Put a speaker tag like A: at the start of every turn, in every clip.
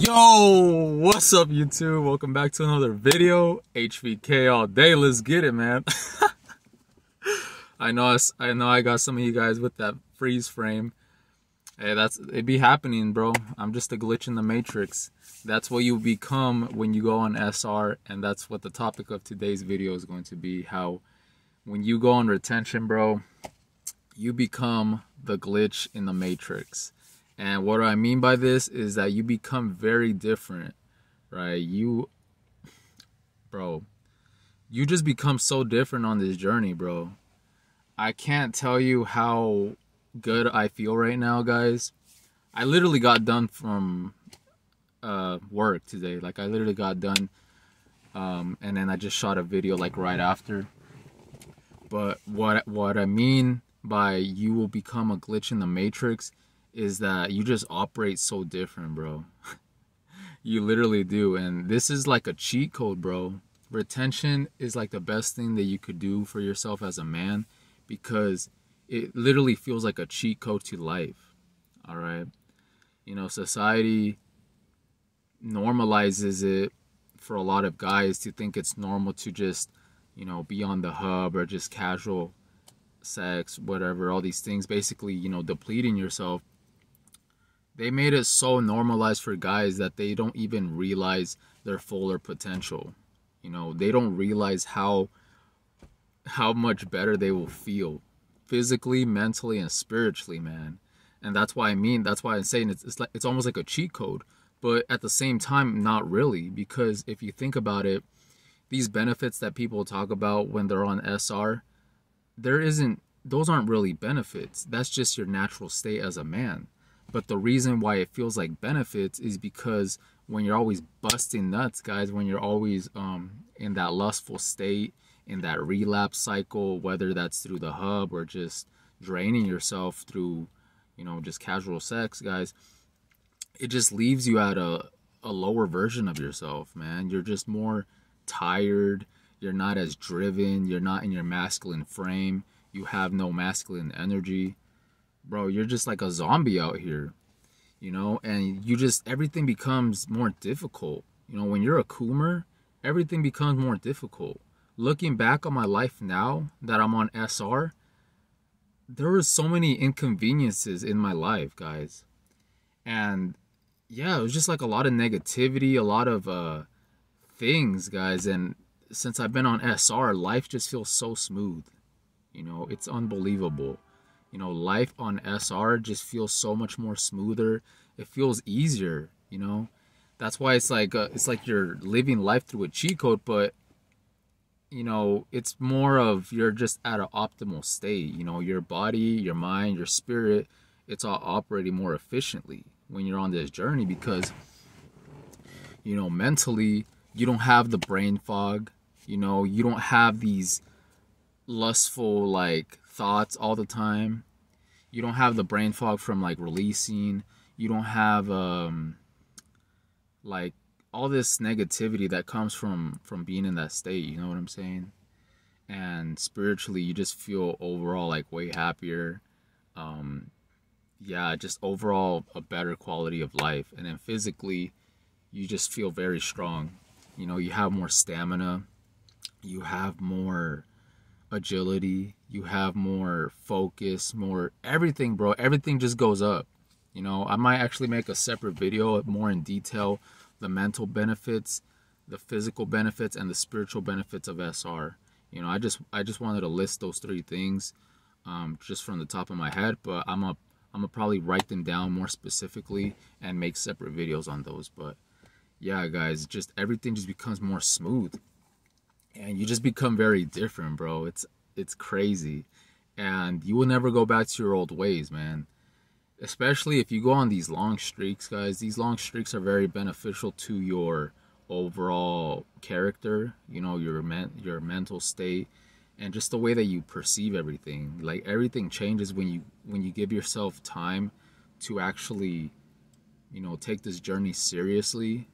A: Yo, what's up YouTube? Welcome back to another video. HVK all day. Let's get it, man. I know I got some of you guys with that freeze frame. Hey, it be happening, bro. I'm just a glitch in the matrix. That's what you become when you go on SR, and that's what the topic of today's video is going to be. How when you go on retention, bro, you become the glitch in the matrix. And what I mean by this is that you become very different, right? You just become so different on this journey, bro. I can't tell you how good I feel right now, guys. I literally got done from work today. Like, I literally got done, and then I just shot a video like right after. But what I mean by you will become a glitch in the matrix is that you just operate so different, bro. You literally do. And this is like a cheat code, bro. Retention is like the best thing that you could do for yourself as a man, because it literally feels like a cheat code to life. All right. You know, society normalizes it for a lot of guys to think it's normal to just, you know, be on the hub or just casual sex, whatever, all these things, basically, you know, depleting yourself. They made it so normalized for guys that they don't even realize their fuller potential. You know, they don't realize how much better they will feel physically, mentally, and spiritually, man. And that's why I'm saying it's almost like a cheat code, but at the same time, not really, because if you think about it, these benefits that people talk about when they're on SR, those aren't really benefits. That's just your natural state as a man. But the reason why it feels like benefits is because when you're always busting nuts, guys, when you're always in that lustful state, in that relapse cycle, whether that's through the hub or just draining yourself through, you know, just casual sex, guys, it just leaves you at a lower version of yourself, man. You're just more tired. You're not as driven. You're not in your masculine frame. You have no masculine energy. Bro, you're just like a zombie out here, you know, and everything becomes more difficult. You know, when you're a coomer, everything becomes more difficult. Looking back on my life now that I'm on SR, there were so many inconveniences in my life, guys. And yeah, it was just like a lot of negativity, a lot of things, guys. And since I've been on SR, life just feels so smooth. You know, it's unbelievable. You know, life on SR just feels so much more smoother. It feels easier, you know. That's why it's like you're living life through a cheat code, but, you know, it's more of you're just at an optimal state. You know, your body, your mind, your spirit, it's all operating more efficiently when you're on this journey because, you know, mentally, you don't have the brain fog. You know, you don't have these lustful, like, thoughts all the time. You don't have the brain fog from like releasing. You don't have like all this negativity that comes from being in that state, you know what I'm saying? And spiritually, you just feel overall like way happier. Yeah, just overall a better quality of life. And then physically, you just feel very strong. You know, you have more stamina. You have more agility, you have more focus, more everything, bro. Everything just goes up. You know, I might actually make a separate video more in detail, the mental benefits, the physical benefits, and the spiritual benefits of SR. You know, I just wanted to list those three things just from the top of my head, but I'm gonna probably write them down more specifically and make separate videos on those. But yeah, guys, just everything just becomes more smooth. And you just become very different, bro. It's crazy. And you will never go back to your old ways, man. Especially if you go on these long streaks, guys. These long streaks are very beneficial to your overall character, you know, your mental state, and just the way that you perceive everything. Like, everything changes when you give yourself time to actually, you know, take this journey seriously.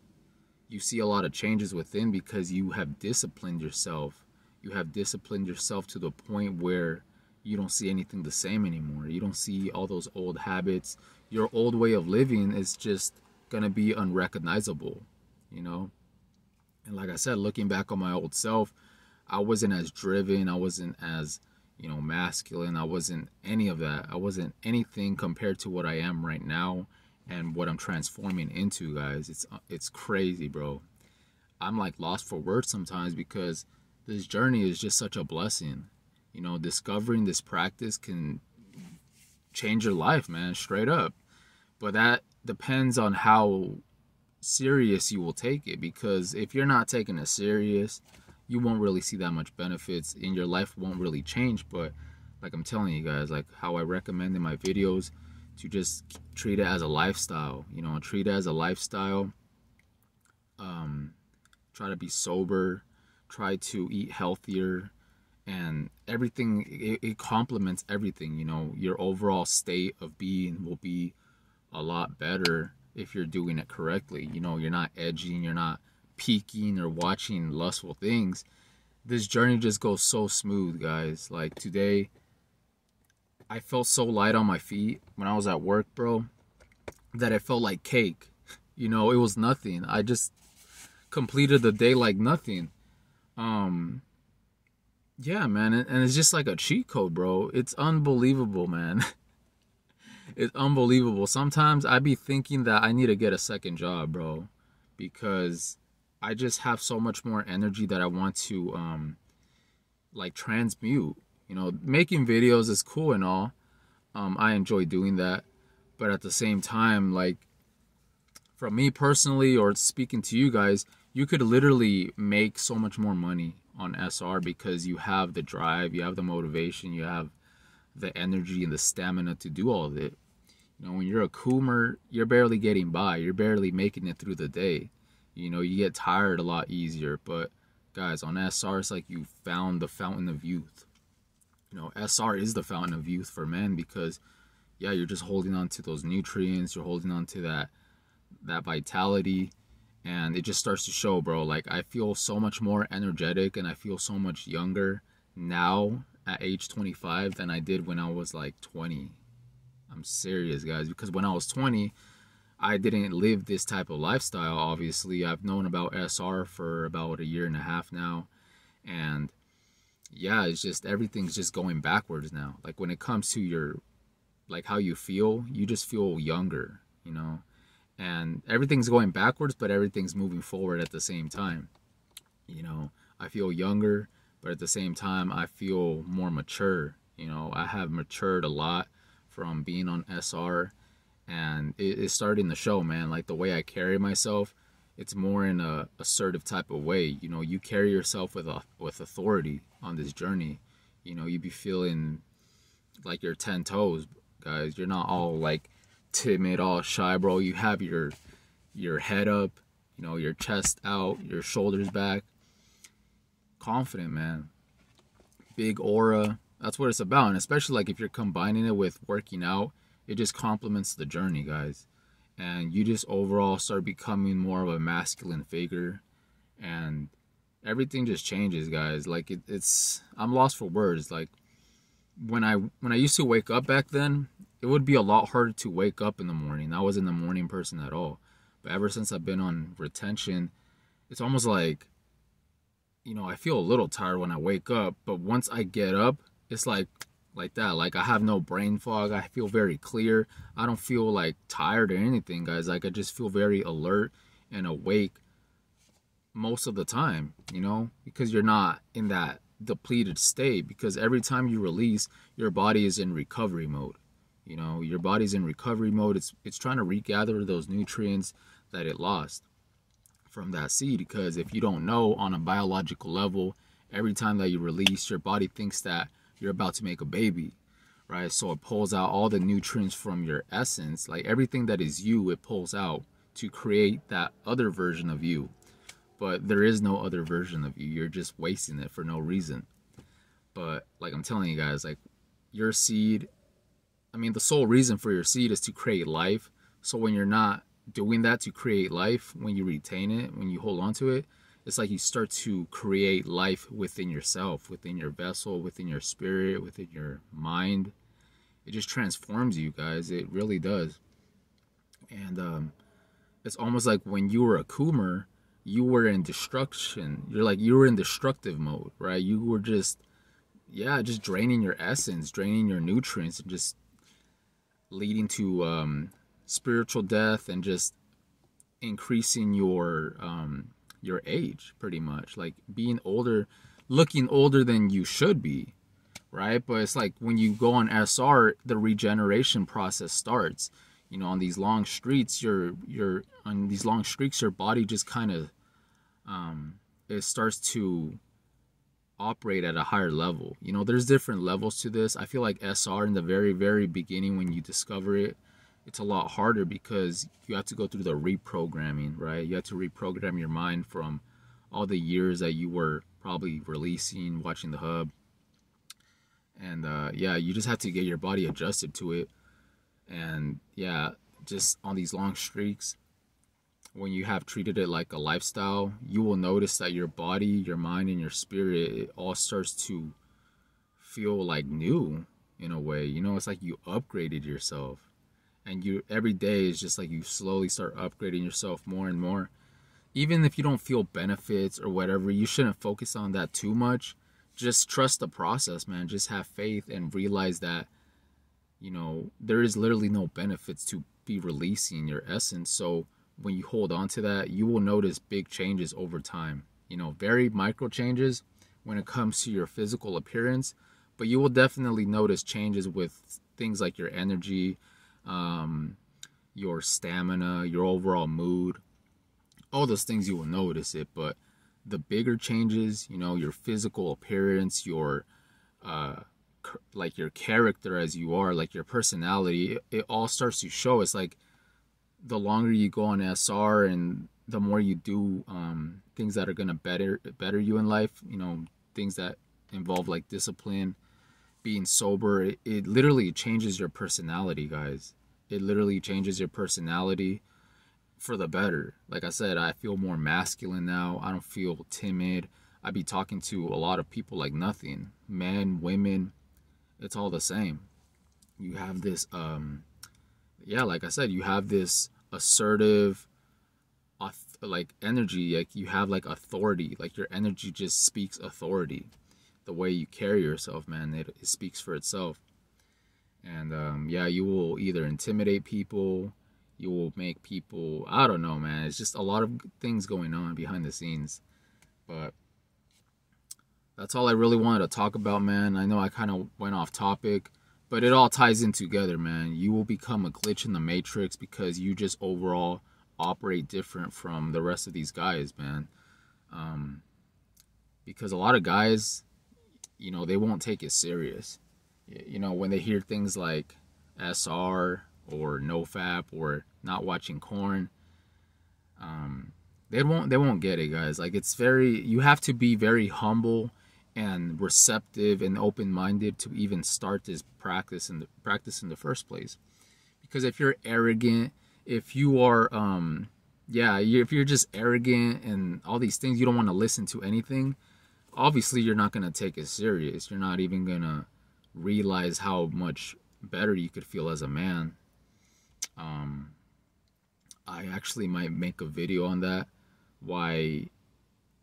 A: You see a lot of changes within because you have disciplined yourself. You have disciplined yourself to the point where you don't see anything the same anymore. You don't see all those old habits. Your old way of living is just gonna be unrecognizable, you know. And like I said, looking back on my old self, I wasn't as driven, I wasn't as, you know, masculine, I wasn't any of that. I wasn't anything compared to what I am right now and what I'm transforming into, guys. It's crazy, bro. I'm like lost for words sometimes because this journey is just such a blessing. You know, discovering this practice can change your life, man, straight up. But that depends on how serious you will take it, because if you're not taking it serious, you won't really see that much benefits and your life won't really change. But like I'm telling you guys, like how I recommend in my videos, to just treat it as a lifestyle, you know, treat it as a lifestyle. Try to be sober, try to eat healthier, and everything, it complements everything, you know. Your overall state of being will be a lot better if you're doing it correctly. You know, you're not edging, you're not peeking or watching lustful things. This journey just goes so smooth, guys. Like today, I felt so light on my feet when I was at work, bro, that it felt like cake. You know, it was nothing. I just completed the day like nothing. Yeah, man, and it's just like a cheat code, bro. It's unbelievable, man. It's unbelievable. Sometimes I be thinking that I need to get a second job, bro, because I just have so much more energy that I want to like transmute. You know, making videos is cool and all. I enjoy doing that, but at the same time, like, for me personally, or speaking to you guys, you could literally make so much more money on SR because you have the drive, you have the motivation, you have the energy and the stamina to do all of it. You know, when you're a coomer, you're barely getting by, you're barely making it through the day. You know, you get tired a lot easier. But guys, on SR, it's like you found the fountain of youth. You know, SR is the fountain of youth for men, because yeah, you're just holding on to those nutrients, you're holding on to that vitality, and it just starts to show, bro. Like, I feel so much more energetic and I feel so much younger now at age 25 than I did when I was like 20. I'm serious, guys, because when I was 20, I didn't live this type of lifestyle. Obviously, I've known about SR for about a year and a half now, and yeah, it's just everything's just going backwards now. Like, when it comes to your, like, how you feel, you just feel younger, you know. And everything's going backwards, but everything's moving forward at the same time. You know, I feel younger, but at the same time, I feel more mature. You know, I have matured a lot from being on SR, and it's starting to show, man. Like, the way I carry myself, it's more in a assertive type of way. You know, you carry yourself with authority on this journey. You know, you be feeling like you're 10 toes, guys. You're not all like timid, all shy, bro. You have your head up, you know, your chest out, your shoulders back. Confident, man. Big aura. That's what it's about. And especially like if you're combining it with working out, it just complements the journey, guys. And you just overall start becoming more of a masculine figure, and everything just changes, guys. Like it's I'm lost for words. Like when I used to wake up back then, it would be a lot harder to wake up in the morning. I wasn't a morning person at all. But ever since I've been on retention, it's almost like, you know, I feel a little tired when I wake up. But once I get up, it's like that. Like, I have no brain fog. I feel very clear. I don't feel like tired or anything, guys. Like, I just feel very alert and awake most of the time, you know, because you're not in that depleted state. Because every time you release, your body is in recovery mode. You know, your body's in recovery mode. It's trying to regather those nutrients that it lost from that seed. Because if you don't know, on a biological level, every time that you release, your body thinks that you're about to make a baby, right? So it pulls out all the nutrients from your essence, like everything that is you, it pulls out to create that other version of you. But there is no other version of you. You're just wasting it for no reason. But like I'm telling you guys, like, your seed, I mean, the sole reason for your seed is to create life. So when you're not doing that to create life, when you retain it, when you hold on to it, it's like you start to create life within yourself, within your vessel, within your spirit, within your mind. It just transforms you, guys. It really does. And it's almost like when you were a Coomer, you were in destruction. You were in destructive mode, right? You were just, yeah, just draining your essence, draining your nutrients, and just leading to spiritual death, and just increasing your age, pretty much, like being older, looking older than you should be, right? But it's like when you go on SR, the regeneration process starts. You know, on these long streets, you're on these long streaks, your body just kind of it starts to operate at a higher level. You know, there's different levels to this. I feel like SR in the very, very beginning, when you discover it, it's a lot harder because you have to go through the reprogramming, right? You have to reprogram your mind from all the years that you were probably releasing, watching the hub. And yeah, you just have to get your body adjusted to it. And yeah, just on these long streaks, when you have treated it like a lifestyle, you will notice that your body, your mind, and your spirit, it all starts to feel like new in a way. You know, it's like you upgraded yourself. And you, every day is just like you slowly start upgrading yourself more and more. Even if you don't feel benefits or whatever, you shouldn't focus on that too much. Just trust the process, man. Just have faith and realize that, you know, there is literally no benefits to be releasing your essence. So when you hold on to that, you will notice big changes over time. You know, very micro changes when it comes to your physical appearance, but you will definitely notice changes with things like your energy, your stamina, your overall mood. All those things you will notice it, but the bigger changes, you know, your physical appearance, your like your character as you are, like your personality, it all starts to show. It's like the longer you go on SR and the more you do things that are gonna better you in life, you know, things that involve like discipline, being sober, it literally changes your personality, guys. It literally changes your personality for the better. Like I said, I feel more masculine now. I don't feel timid. I be talking to a lot of people like nothing. Men, women, it's all the same. You have this yeah, like I said, you have this assertive like energy, like you have like authority, like your energy just speaks authority. The way you carry yourself, man, it speaks for itself. And yeah, you will either intimidate people, you will make people, I don't know, man, it's just a lot of things going on behind the scenes. But that's all I really wanted to talk about, man. I know I kind of went off topic, but it all ties in together, man. You will become a glitch in the matrix because you just overall operate different from the rest of these guys, man. Because a lot of guys, you know, they won't take it serious. You know, when they hear things like SR or NoFap or not watching Korn, they won't get it, guys. Like, it's very, you have to be very humble and receptive and open-minded to even start this practice in the first place. Because if you're arrogant, if you are if you're just arrogant and all these things, you don't want to listen to anything, obviously you're not going to take it serious. You're not even going to realize how much better you could feel as a man. I actually might make a video on that. Why,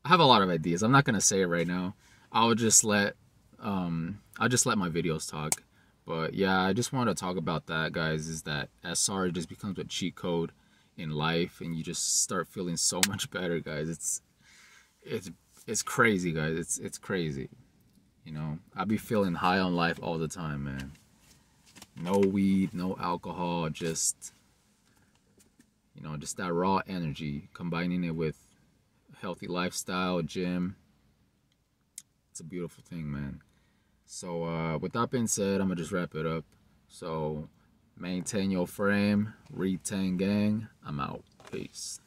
A: I have a lot of ideas. I'm not going to say it right now. I'll just let my videos talk. But yeah, I just want to talk about that, guys, is that SR just becomes a cheat code in life, and you just start feeling so much better, guys. It's crazy, guys. It's crazy. You know, I be feeling high on life all the time, man. No weed, no alcohol, just, you know, just that raw energy, combining it with healthy lifestyle, gym. It's a beautiful thing, man. So with that being said, I'm gonna just wrap it up. So maintain your frame, retain gang. I'm out. Peace.